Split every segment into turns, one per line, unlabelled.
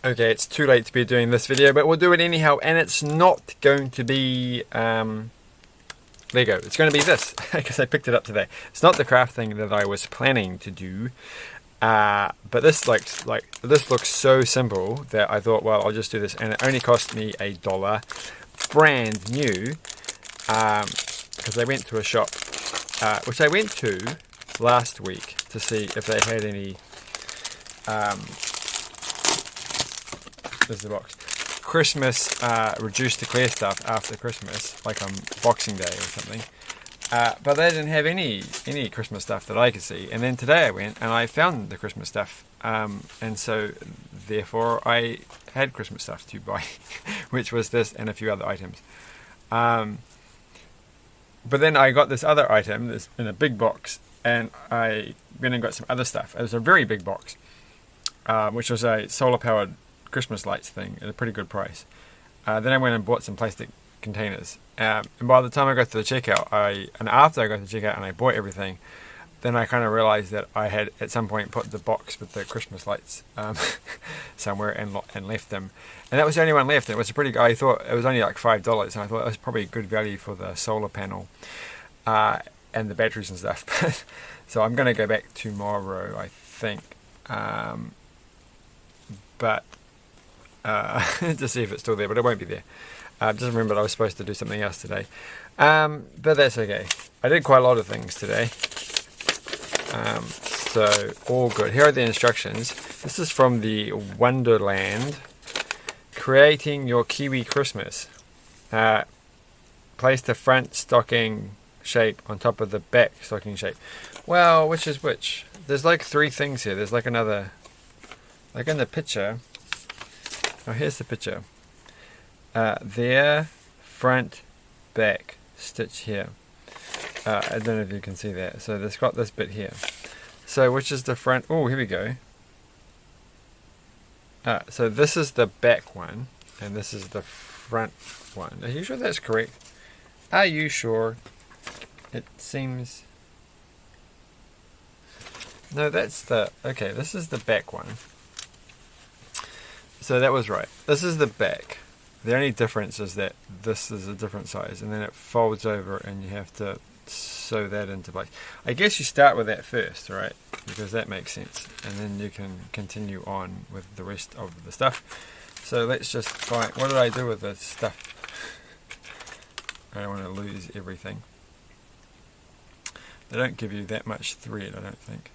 Okay, it's too late to be doing this video, but we'll do it anyhow, and it's not going to be Lego. It's going to be this, because I picked it up today. It's not the craft thing that I was planning to do, but this looks so simple that I thought, well, I'll just do this, and it only cost me $1, brand new, because I went to a shop, which I went to last week to see if they had any. There's the box. Christmas reduced to clear stuff after Christmas, like on Boxing Day or something. But they didn't have any Christmas stuff that I could see. And then today I went and I found the Christmas stuff. And so therefore I had Christmas stuff to buy, which was this and a few other items. But then I got this other item this in a big box, and I went and got some other stuff. It was a very big box, which was a solar powered Christmas lights thing at a pretty good price. Then I went and bought some plastic containers, and by the time I got to the checkout, after I got to the checkout and I bought everything, then I kind of realized that I had at some point put the box with the Christmas lights somewhere and left them, and that was the only one left. And it was a pretty. I thought it was only like $5, and I thought it was probably good value for the solar panel and the batteries and stuff. So I'm going to go back tomorrow, I think, but. To see if it's still there, but it won't be there. Just remembered I was supposed to do something else today, but that's okay. I did quite a lot of things today, so all good. Here are the instructions. This is from the Wonderland, creating your Kiwi Christmas. Place the front stocking shape on top of the back stocking shape. Well, which is which? There's like 3 things here. There's like another, like in the picture. Oh, here's the picture. There, front, back, stitch here. I don't know if you can see that. So it's got this bit here. So which is the front? Oh, here we go. So this is the back one, and this is the front one. Are you sure that's correct? Are you sure? It seems... No, that's the... Okay, this is the back one. So that was right. This is the back. The only difference is that this is a different size, and then it folds over and you have to sew that into place. I guess you start with that first, right? Because that makes sense. And then you can continue on with the rest of the stuff. So let's just find... What did I do with the stuff? I don't want to lose everything. They don't give you that much thread, I don't think.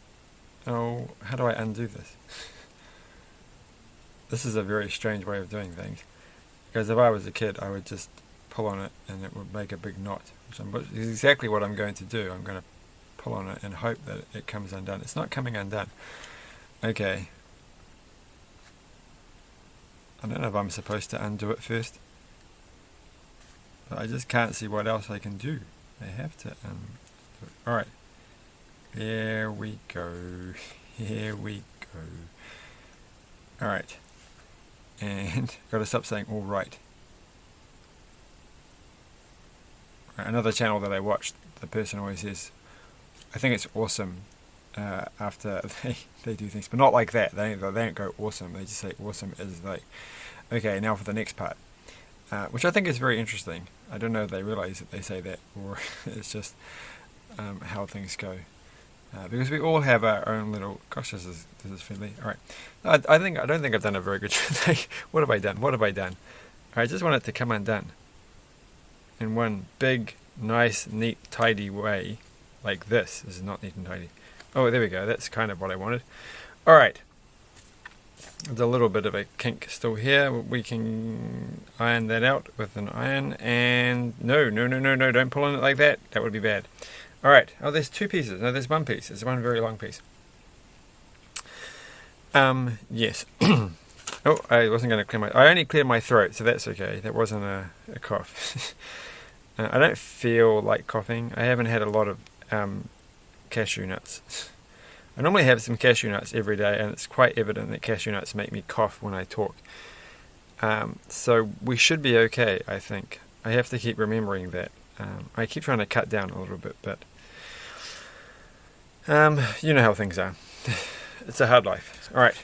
Oh, how do I undo this? This is a very strange way of doing things, because if I was a kid I would just pull on it and it would make a big knot, which is exactly what I'm going to do. I'm going to pull on it and hope that it comes undone. It's not coming undone. Okay. I don't know if I'm supposed to undo it first, but I just can't see what else I can do. I have to undo it. Alright. There we go. Here we go. Alright. And got to stop saying all right. Another channel that I watched, the person always says, I think it's awesome after they do things, but not like that. They don't go awesome. They just say awesome is like, okay, now for the next part, which I think is very interesting. I don't know if they realize that they say that, or it's just how things go. Because we all have our own little... Gosh, this is friendly. Alright. I don't think I've done a very good job. What have I done? What have I done? I just want it to come undone. In one big, nice, neat, tidy way. Like this. This is not neat and tidy. Oh, there we go. That's kind of what I wanted. Alright. There's a little bit of a kink still here. We can iron that out with an iron. And no, don't pull on it like that. That would be bad. Alright, oh, there's 2 pieces. No, there's 1 piece. There's one very long piece. Yes. Oh, I wasn't going to clear my... I only cleared my throat, so that's okay. That wasn't a cough. I don't feel like coughing. I haven't had a lot of cashew nuts. I normally have some cashew nuts every day, and it's quite evident that cashew nuts make me cough when I talk. So we should be okay, I think. I have to keep remembering that. I keep trying to cut down a little bit, but you know how things are. It's a hard life. Alright.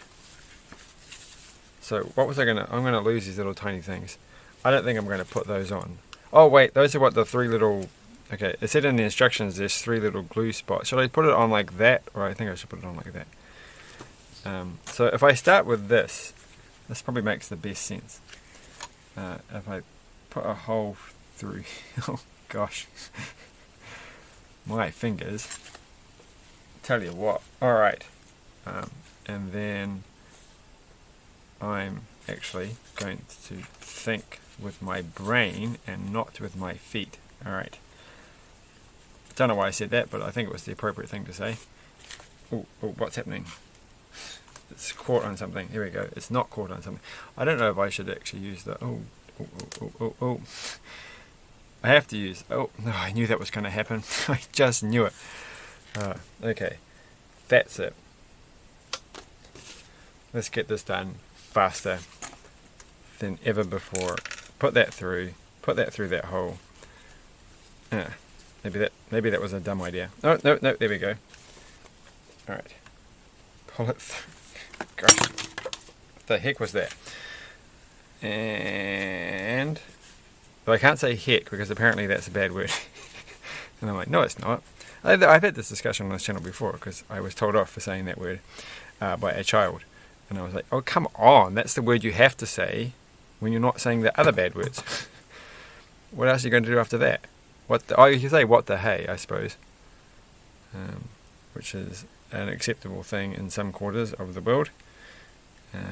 So what was I gonna? I'm gonna lose these little tiny things. I don't think I'm gonna put those on. Oh wait, those are what the 3 little. Okay, it said in the instructions there's 3 little glue spots. Should I put it on like that, or I think I should put it on like that? So if I start with this probably makes the best sense. If I put a hole through, oh gosh, my fingers. Tell you what. All right, and then I'm actually going to think with my brain and not with my feet. All right. Don't know why I said that, but I think it was the appropriate thing to say. Oh, what's happening? It's caught on something. Here we go. It's not caught on something. I don't know if I should actually use the... Oh. I have to use... Oh, no, I knew that was going to happen. I just knew it. Okay. That's it. Let's get this done faster than ever before. Put that through that hole. Maybe that was a dumb idea. No, there we go. Alright. Pull it through. Gosh. What the heck was that? And... But I can't say heck because apparently that's a bad word. And I'm like, no it's not. I've had this discussion on this channel before because I was told off for saying that word by a child. And I was like, oh come on, that's the word you have to say when you're not saying the other bad words. What else are you going to do after that? You can say what the hey, I suppose, which is an acceptable thing in some quarters of the world,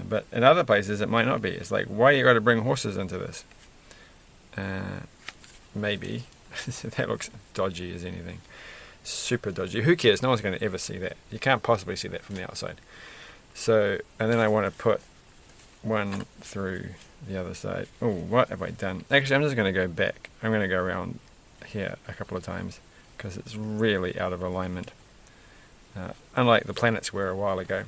but in other places it might not be. It's like, why you got to bring horses into this? Maybe that looks dodgy as anything, super dodgy. Who cares? No one's going to ever see that. You can't possibly see that from the outside. So, and then I want to put one through the other side. Oh, what have I done? Actually, I'm just going to go back. I'm going to go around here a couple of times because it's really out of alignment, unlike the planets were a while ago.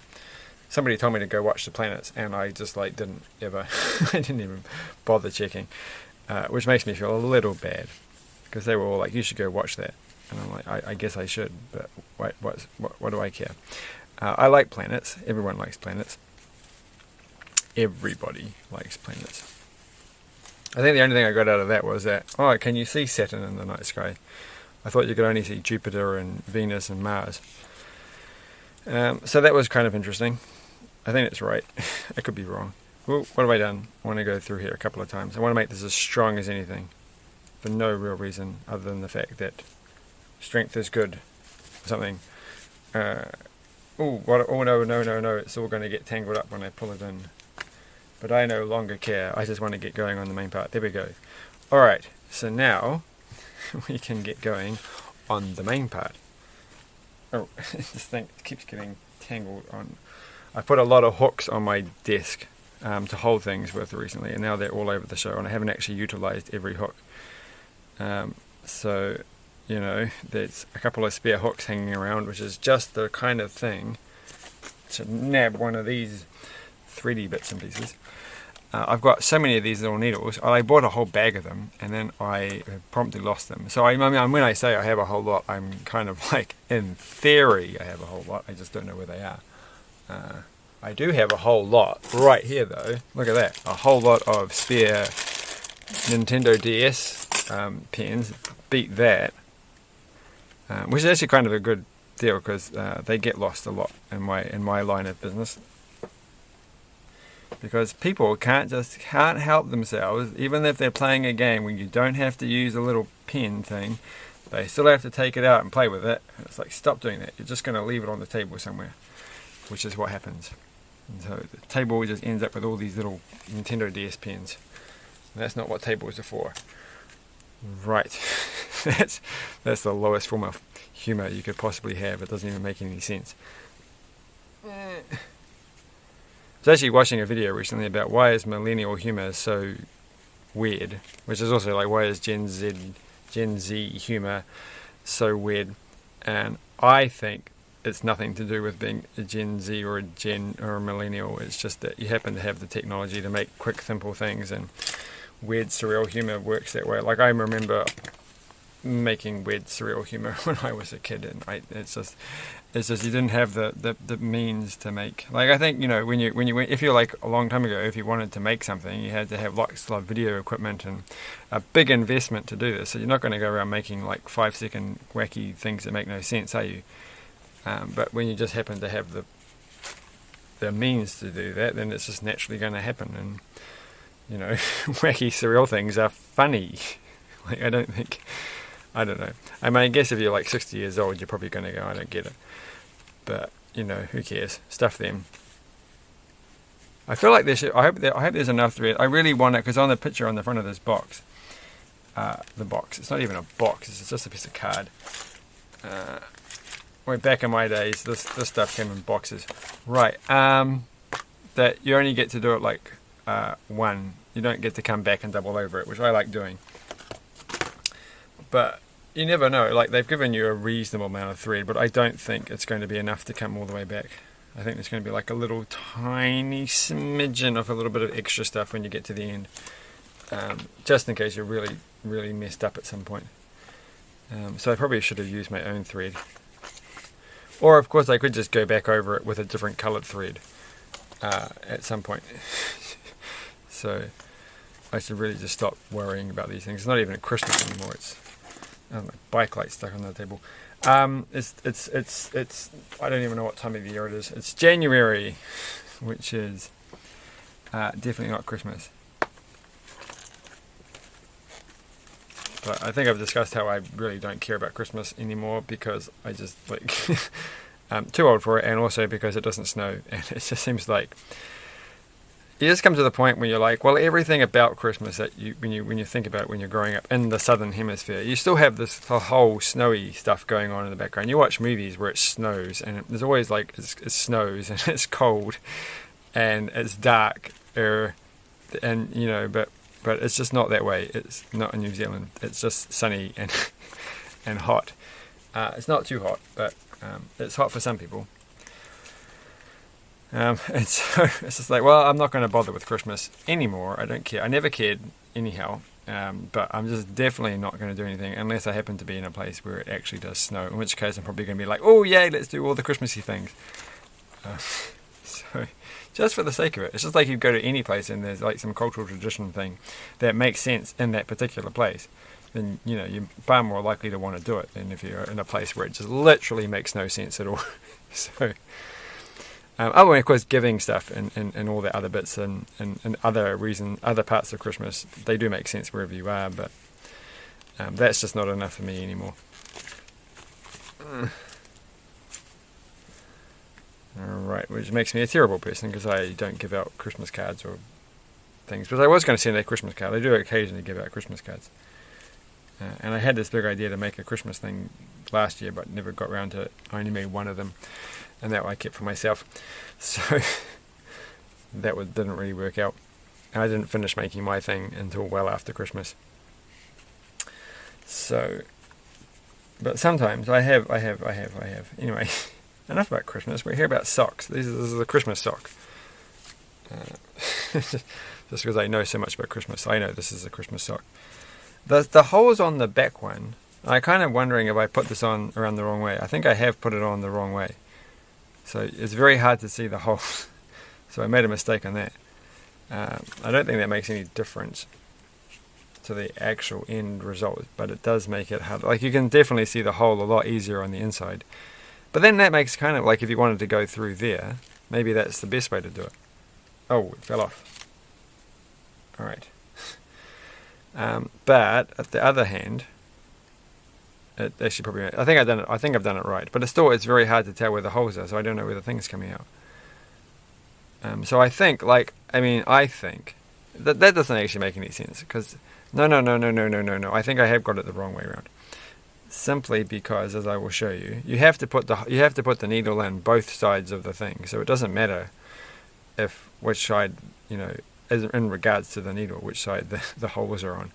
Somebody told me to go watch the planets and I just like didn't ever I didn't even bother checking, which makes me feel a little bad because they were all like, you should go watch that, and I'm like, I guess I should, but what do I care? I like planets. Everyone likes planets. Everybody likes planets. I think the only thing I got out of that was that, oh, can you see Saturn in the night sky? I thought you could only see Jupiter and Venus and Mars. So that was kind of interesting. I think it's right. I could be wrong. Well, what have I done? I want to go through here a couple of times. I want to make this as strong as anything for no real reason other than the fact that strength is good or something. Oh no, it's all going to get tangled up when I pull it in. But I no longer care. I just want to get going on the main part. There we go. Alright, so now we can get going on the main part. Oh, this thing keeps getting tangled on. I put a lot of hooks on my desk to hold things with recently, and now they're all over the show, and I haven't actually utilized every hook. So, you know, there's a couple of spare hooks hanging around, which is just the kind of thing to nab one of these 3D bits and pieces. I've got so many of these little needles. I bought a whole bag of them and then I promptly lost them. So I mean, when I say I have a whole lot, I'm kind of like, in theory I have a whole lot, I just don't know where they are. I do have a whole lot right here though. Look at that, a whole lot of spare Nintendo DS pens. Beat that, which is actually kind of a good deal because they get lost a lot in my line of business. Because people can't help themselves, even if they're playing a game where you don't have to use a little pen thing, they still have to take it out and play with it. It's like, stop doing that. You're just going to leave it on the table somewhere, which is what happens. And so the table just ends up with all these little Nintendo DS pens. And that's not what tables are for. Right. that's the lowest form of humour you could possibly have. It doesn't even make any sense. I was actually watching a video recently about why is millennial humour so weird, which is also like, why is Gen Z humour so weird? And I think it's nothing to do with being a Gen Z or a millennial. It's just that you happen to have the technology to make quick, simple things, and weird, surreal humour works that way. Like, I remember making weird surreal humor when I was a kid, and it's just you didn't have the means to make, like, I think, you know, when you if you're like a long time ago, if you wanted to make something, you had to have lots of video equipment and a big investment to do this. So you're not going to go around making like 5-second wacky things that make no sense, are you? But when you just happen to have the means to do that, then it's just naturally going to happen. And you know, wacky surreal things are funny. Like, I don't know. I mean, I guess if you're like 60 years old, you're probably going to go, I don't get it. But, you know, who cares? Stuff them. I feel like I hope there's enough thread. I really want it, because on the picture on the front of this box, it's not even a box, it's just a piece of card. Way back in my days, this stuff came in boxes. Right, that you only get to do it like one. You don't get to come back and double over it, which I like doing. But you never know. Like, they've given you a reasonable amount of thread, but I don't think it's going to be enough to come all the way back. I think there's going to be like a little tiny smidgen of a little bit of extra stuff when you get to the end, just in case you're really, really messed up at some point. So I probably should have used my own thread. Or, of course, I could just go back over it with a different coloured thread at some point. So I should really just stop worrying about these things. It's not even at Christmas anymore. It's my bike light stuck on the table. It's I don't even know what time of the year it is. It's January, which is definitely not Christmas. But I think I've discussed how I really don't care about Christmas anymore, because I just, like, I'm too old for it, and also because it doesn't snow, and it just seems like you just come to the point where you're like, well, everything about Christmas that when you think about it when you're growing up in the southern hemisphere, you still have this whole snowy stuff going on in the background. You watch movies where it snows, and there's always like it snows and it's cold and it's dark, and you know, but it's just not that way. It's not in New Zealand. It's just sunny and hot. It's not too hot, but it's hot for some people. And so it's just like, well, I'm not going to bother with Christmas anymore. I don't care. I never cared anyhow. But I'm just definitely not going to do anything unless I happen to be in a place where it actually does snow, in which case I'm probably going to be like, oh, yay, let's do all the Christmassy things. So just for the sake of it. It's just like you go to any place and there's like some cultural tradition thing that makes sense in that particular place. Then, you know, you're far more likely to want to do it than if you're in a place where it just literally makes no sense at all. So... oh, and of course, giving stuff and all the other bits and other parts of Christmas, they do make sense wherever you are, but that's just not enough for me anymore. Alright, which makes me a terrible person, because I don't give out Christmas cards or things. But I was going to send a Christmas card. I do occasionally give out Christmas cards. And I had this big idea to make a Christmas thing last year, but never got around to it. I only made one of them, and that I kept for myself. So that didn't really work out. And I didn't finish making my thing until well after Christmas. So, but sometimes I have. Anyway, enough about Christmas. We're here about socks. This is a Christmas sock. Just because I know so much about Christmas, I know this is a Christmas sock. The holes on the back one, I'm kind of wondering if I put this on around the wrong way. I think I have put it on the wrong way. So it's very hard to see the holes. So I made a mistake on that. I don't think that makes any difference to the actual end result, but it does make it hard. Like, you can definitely see the hole a lot easier on the inside. But then that makes kind of like, if you wanted to go through there, maybe that's the best way to do it. Oh, it fell off. Alright. But at the other hand, it actually probably, I think I've done it right, but it's very hard to tell where the holes are, so I don't know where the thing's coming out. So I think that doesn't actually make any sense, because no, I think I have got it the wrong way around. Simply because, as I will show you, you have to put the needle in both sides of the thing, so it doesn't matter which side, you know, in regards to the needle, which side the holes are on.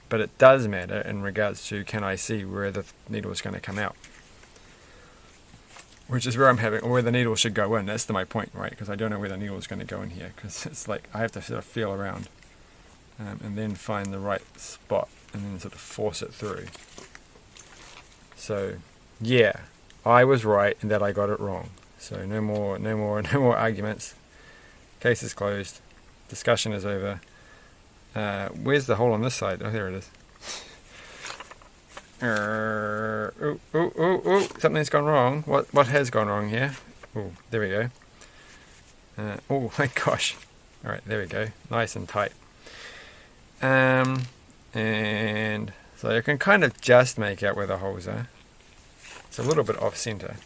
But it does matter in regards to, can I see where the needle is going to come out? Which is where where the needle should go in. That's my point, right? Because I don't know where the needle is going to go in here. Because it's like, I have to sort of feel around and then find the right spot and then sort of force it through. So yeah, I was right in that I got it wrong. So no more arguments. Case is closed. Discussion is over. Where's the hole on this side? Oh, there it is. Something's gone wrong. What has gone wrong here? Oh, there we go. Oh my gosh. All right, there we go. Nice and tight. And so you can kind of just make out where the holes are. It's a little bit off center.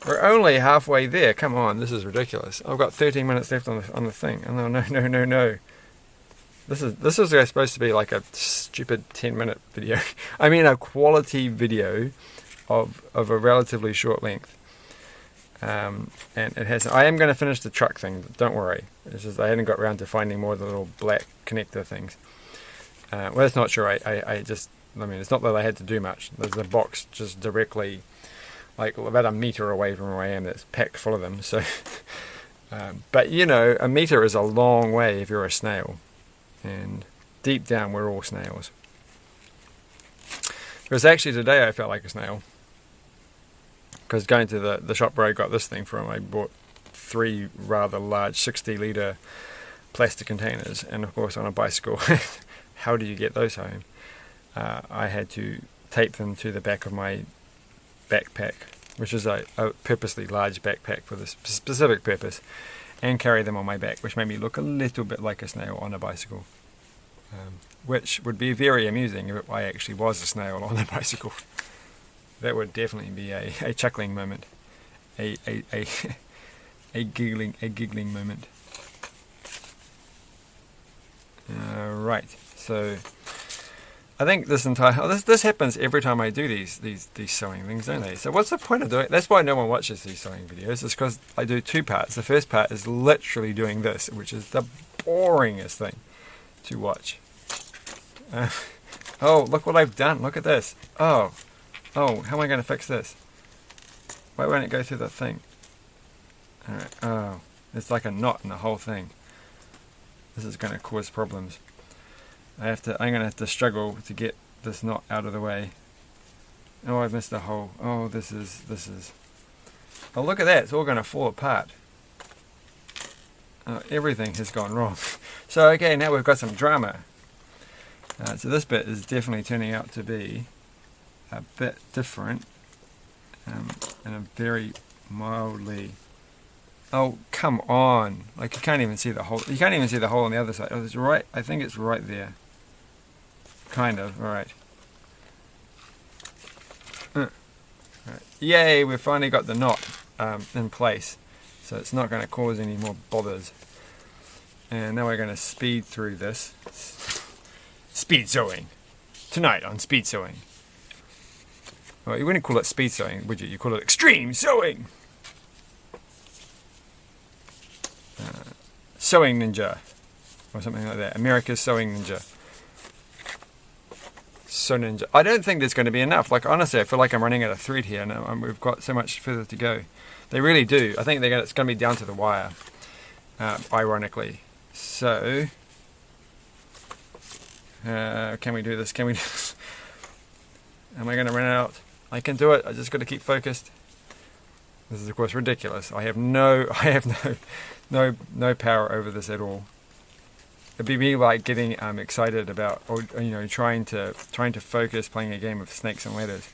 We're only halfway there. Come on, this is ridiculous. I've got 13 minutes left on the thing. Oh, no. This is supposed to be like a stupid 10-minute video. I mean, a quality video of a relatively short length. And it has. I am going to finish the truck thing. Don't worry. It's just I hadn't got around to finding more of the little black connector things. Well, that's not sure. I mean, it's not that I had to do much. There's a box just directly, like about a meter away from where I am, that's packed full of them. So, but you know, a meter is a long way if you're a snail, and deep down we're all snails. Because actually today I felt like a snail. Because going to the shop where I got this thing from, I bought 3 rather large 60-litre plastic containers, and of course on a bicycle, how do you get those home? I had to tape them to the back of my backpack, which is a purposely large backpack for this specific purpose, and carry them on my back, which made me look a little bit like a snail on a bicycle, which would be very amusing if I actually was a snail on a bicycle. That would definitely be a chuckling moment, a giggling moment. Right, so I think this happens every time I do these sewing things, don't they? So what's the point of doing it? That's why no one watches these sewing videos. It's because I do 2 parts. The first part is literally doing this, which is the boringest thing to watch. Oh, look what I've done. Look at this. Oh, how am I going to fix this? Why won't it go through the thing? Alright, oh, it's like a knot in the whole thing. This is going to cause problems. I'm going to have to struggle to get this knot out of the way. Oh, I've missed a hole. Oh, this is. Oh, look at that. It's all going to fall apart. Oh, everything has gone wrong. So, okay, now we've got some drama. So this bit is definitely turning out to be a bit different, and a very mildly. Oh, come on! Like you can't even see the hole. You can't even see the hole on the other side. Oh, it's right. I think it's right there. Kind of. All right. All right. Yay! We've finally got the knot in place, so it's not going to cause any more bothers. And now we're going to speed through this. Speed sewing tonight on speed sewing. Well, you wouldn't call it speed sewing, would you? You call it extreme sewing. Sewing Ninja, or something like that. America's Sewing Ninja. Sew Ninja. I don't think there's going to be enough. Like honestly, I feel like I'm running out of thread here, and we've got so much further to go. They really do. I think it's going to be down to the wire. Ironically, so can we do this? Can we do this? Am I going to run out? I can do it. I just got to keep focused. This is of course ridiculous. I have no power over this at all. It'd be me like getting excited about, or trying to focus playing a game of snakes and ladders.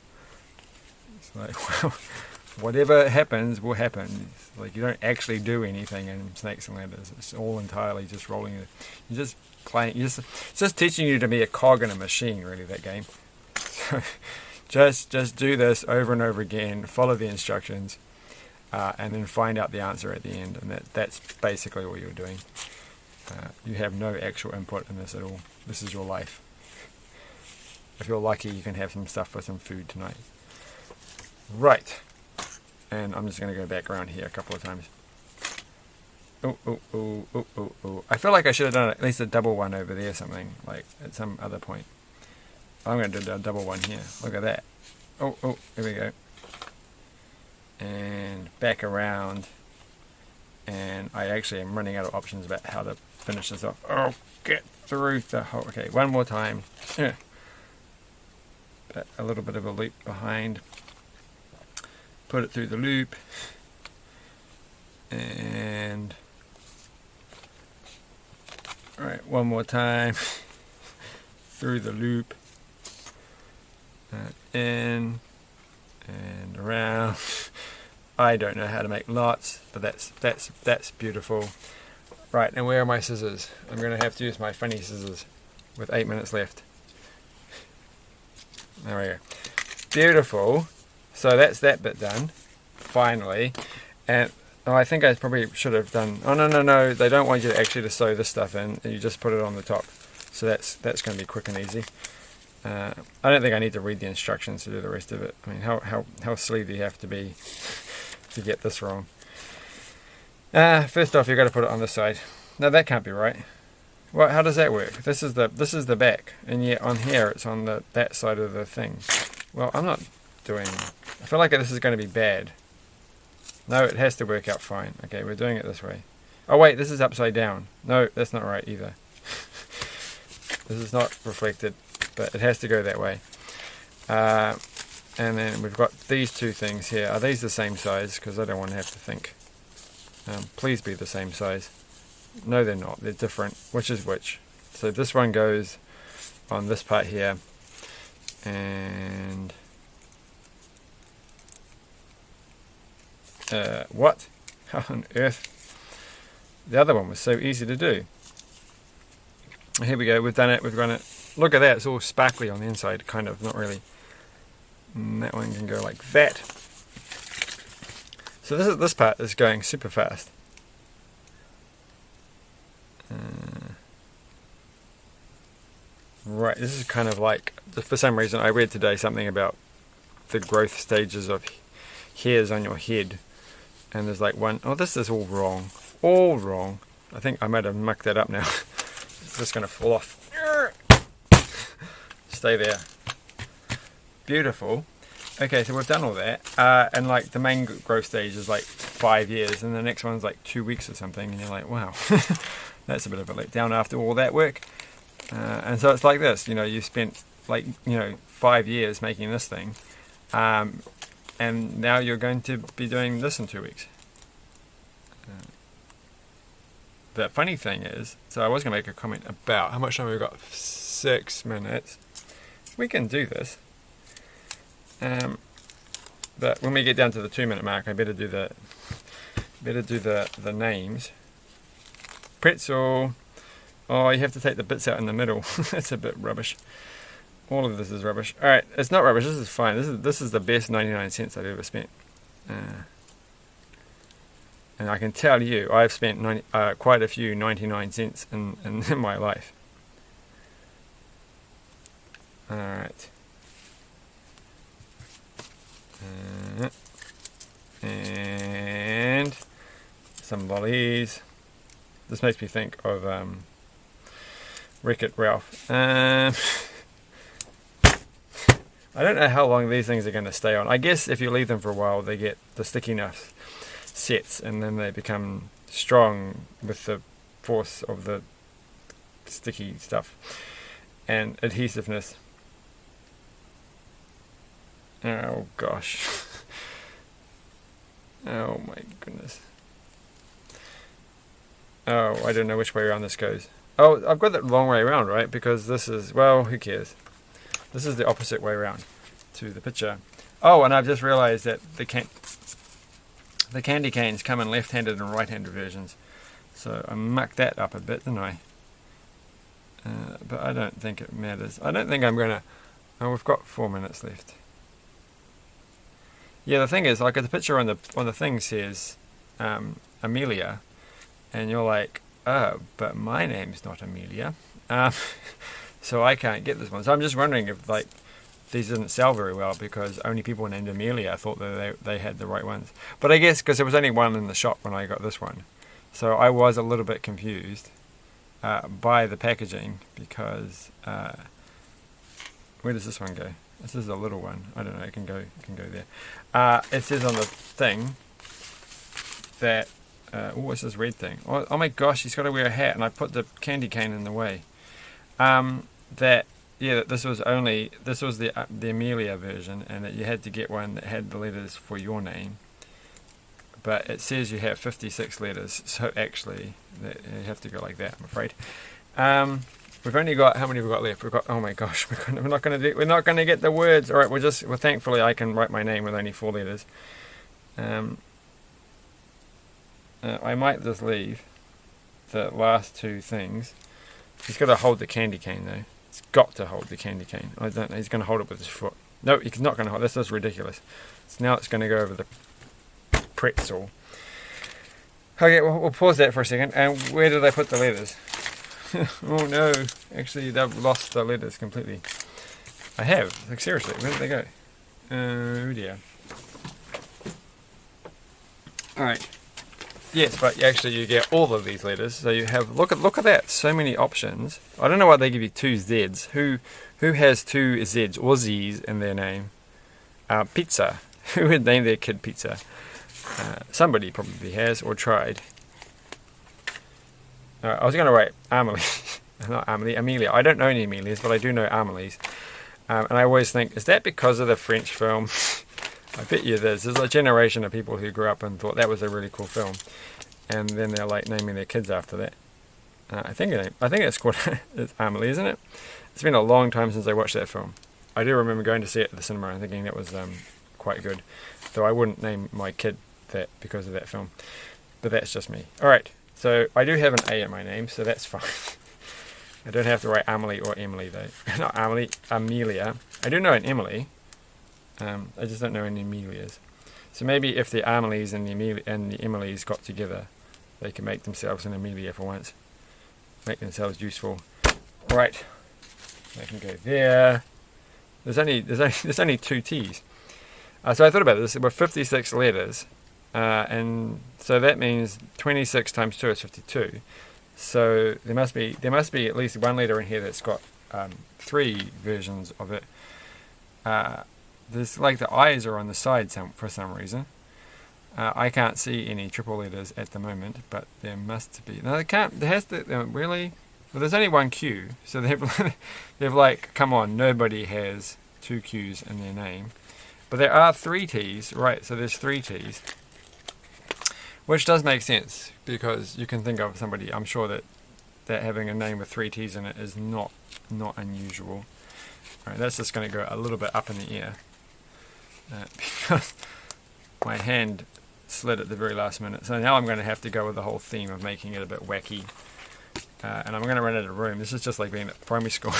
It's like, well, whatever happens will happen. It's like you don't actually do anything in snakes and ladders. It's all entirely just rolling. You're just playing. It's just teaching you to be a cog in a machine. Really, that game. So, just do this over and over again. Follow the instructions. And then find out the answer at the end, and that's basically all you're doing. You have no actual input in this at all. This is your life. If you're lucky, you can have some stuff for some food tonight. Right. And I'm just going to go back around here a couple of times. Oh. I feel like I should have done at least a double one over there, something, like at some other point. I'm going to do a double one here. Look at that. Oh, here we go. And back around, and I actually am running out of options about how to finish this off. Oh, get through the hole. Okay, one more time. a little bit of a loop behind. Put it through the loop, and alright, one more time through the loop, in and around. I don't know how to make lots, but that's beautiful. Right, and where are my scissors? I'm going to have to use my funny scissors with 8 minutes left. There we go. Beautiful. So that's that bit done, finally. And I think I probably should have done... Oh, no. They don't want you actually to sew this stuff in. You just put it on the top. So that's going to be quick and easy. I don't think I need to read the instructions to do the rest of it. I mean, how silly do you have to be to get this wrong? First off, you've got to put it on this side. No, that can't be right. Well, how does that work? This is the back, and yet on here it's on that side of the thing. Well, I'm not doing... I feel like this is going to be bad. No, it has to work out fine. Okay, we're doing it this way. Oh wait, this is upside down. No, that's not right either. This is not reflected, but it has to go that way. And then we've got these two things here. Are these the same size? Because I don't want to have to think. Please be the same size. No, they're not. They're different. Which is which? So this one goes on this part here, and what? How on earth? The other one was so easy to do. Here we go. We've done it. We've run it. Look at that. It's all sparkly on the inside. Kind of. Not really. And that one can go like that. So this part is going super fast. Right, this is kind of like, for some reason I read today something about the growth stages of hairs on your head, and there's like one, oh, this is all wrong. All wrong. I think I might have mucked that up now. It's just going to fall off. Stay there. Beautiful. Okay, so we've done all that, and like the main growth stage is like 5 years, and the next one's like 2 weeks or something, and you're like, wow, that's a bit of a letdown after all that work. And so it's like this, you know, you spent like, 5 years making this thing, and now you're going to be doing this in 2 weeks. The funny thing is, so I was going to make a comment about how much time we've got. 6 minutes. We can do this. But when we get down to the 2 minute mark, I better do the names. Pretzel. Oh, you have to take the bits out in the middle. That's a bit rubbish. All of this is rubbish. All right, it's not rubbish. This is fine. This is the best 99 cents I've ever spent. And I can tell you, I've spent quite a few 99 cents in my life. All right. And some lollies. This makes me think of Wreck-It Ralph. I don't know how long these things are going to stay on. I guess if you leave them for a while, they get the stickiness sets, and then they become strong with the force of the sticky stuff and adhesiveness. Oh gosh. Oh my goodness. Oh, I don't know which way around this goes. Oh, I've got that long way around, right? Because this is, well, who cares? This is the opposite way around to the picture. Oh, and I've just realized that the candy canes come in left-handed and right-handed versions. So I mucked that up a bit, didn't I? But I don't think it matters. I don't think I'm going to... Oh, we've got 4 minutes left. Yeah, the thing is, like the picture on the thing says Amelia, and you're like, oh, but my name's not Amelia, so I can't get this one. So I'm just wondering if like these didn't sell very well because only people named Amelia thought that they had the right ones. But I guess because there was only one in the shop when I got this one, so I was a little bit confused by the packaging because where does this one go? This is a little one. I don't know. It can go there. It says on the thing that what's this red thing? Oh my gosh, he's got to wear a hat, and I put the candy cane in the way. That yeah, this was the Amelia version, and that you had to get one that had the letters for your name. But it says you have 56 letters, so actually you have to go like that, I'm afraid. We've only got, how many have we got left? We've got, oh my gosh, we're not going to get the words. All right, well, thankfully I can write my name with only 4 letters. I might just leave the last 2 things. He's got to hold the candy cane though. He's got to hold the candy cane. I don't know. He's going to hold it with his foot. No, he's not going to hold. This is ridiculous. So now it's going to go over the pretzel. Okay, we'll pause that for a second. And where did I put the letters? Oh no, actually they've lost the letters completely. I have, like seriously, where did they go? Oh dear. Alright. Yes, but actually you get all of these letters. So you have, look at that, so many options. I don't know why they give you 2 Z's. Who has 2 Z's or Z's in their name? Pizza. Who would name their kid Pizza? Somebody probably has or tried. I was going to write Amelie, not Amelie, Amelia. I don't know any Amelias, but I do know Amelies. And I always think, is that because of the French film? I bet you there's a generation of people who grew up and thought that was a really cool film, and then they're like naming their kids after that. I think it's called it's Amelie, isn't it? It's been a long time since I watched that film. I do remember going to see it at the cinema and thinking that was quite good, though I wouldn't name my kid that because of that film. But that's just me. All right, so I do have an A in my name, so that's fine. I don't have to write Amelie or Emily though. Not Amelie, Amelia. I do know an Emily. I just don't know any Amelias. So maybe if the Amelies and the Emilies got together, they can make themselves an Amelia for once. Make themselves useful. Right. I can go there. There's only 2 T's. So I thought about this. There were 56 letters, and so that means 26 times 2 is 52. So there must be at least one letter in here that's got 3 versions of it. There's like the I's are on the side for some reason. I can't see any triple letters at the moment, but there must be. No, they can't. There has to really. Well, there's only 1 Q, so they've like, come on, nobody has 2 Q's in their name. But there are 3 T's, right? So there's 3 T's, which does make sense because you can think of somebody. I'm sure that having a name with 3 T's in it is not unusual. All right, that's just going to go a little bit up in the air. Because my hand slid at the very last minute. So now I'm going to have to go with the whole theme of making it a bit wacky. And I'm going to run out of room. This is just like being at primary school.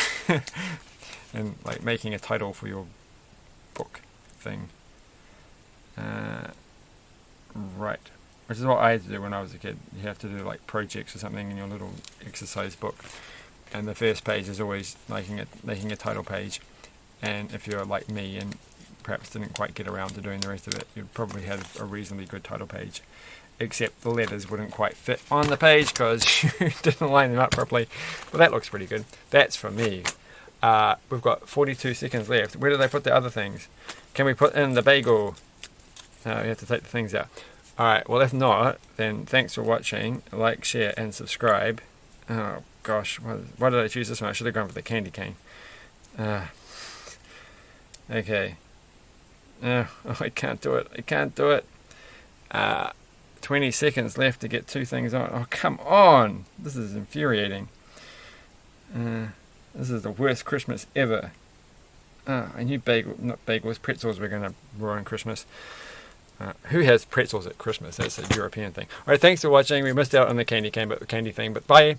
And like making a title for your book thing. Right. Which is what I had to do when I was a kid. You have to do like projects or something in your little exercise book. And the first page is always making a title page. And if you're like me and perhaps didn't quite get around to doing the rest of it, you'd probably have a reasonably good title page, except the letters wouldn't quite fit on the page because you didn't line them up properly. But that looks pretty good. That's for me. We've got 42 seconds left. Where did I put the other things? Can we put in the bagel? We have to take the things out. Alright, well if not, then thanks for watching. Like, share and subscribe. Oh gosh, why did I choose this one? I should have gone for the candy cane. Okay. Oh, I can't do it. I can't do it. 20 seconds left to get 2 things on. Oh, come on. This is infuriating. This is the worst Christmas ever. I knew pretzels were going to ruin Christmas. Who has pretzels at Christmas? That's a European thing. Alright, thanks for watching. We missed out on the candy thing, but bye.